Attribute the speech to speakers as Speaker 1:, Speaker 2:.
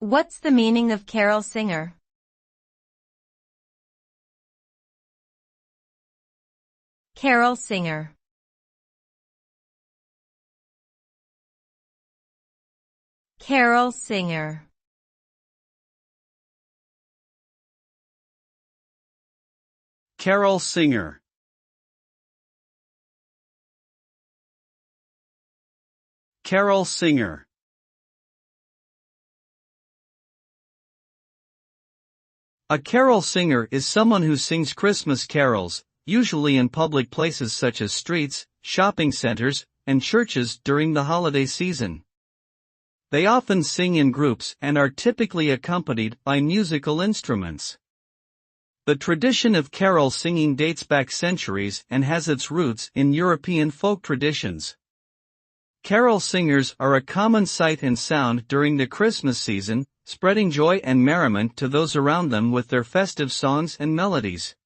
Speaker 1: What's the meaning of carol singer? Carol singer. Carol singer.
Speaker 2: Carol singer. Carol singer. A carol singer is someone who sings Christmas carols, usually in public places such as streets, shopping centers, and churches during the holiday season. They often sing in groups and are typically accompanied by musical instruments. The tradition of carol singing dates back centuries and has its roots in European folk traditions. Carol singers are a common sight and sound during the Christmas season, spreading joy and merriment to those around them with their festive songs and melodies.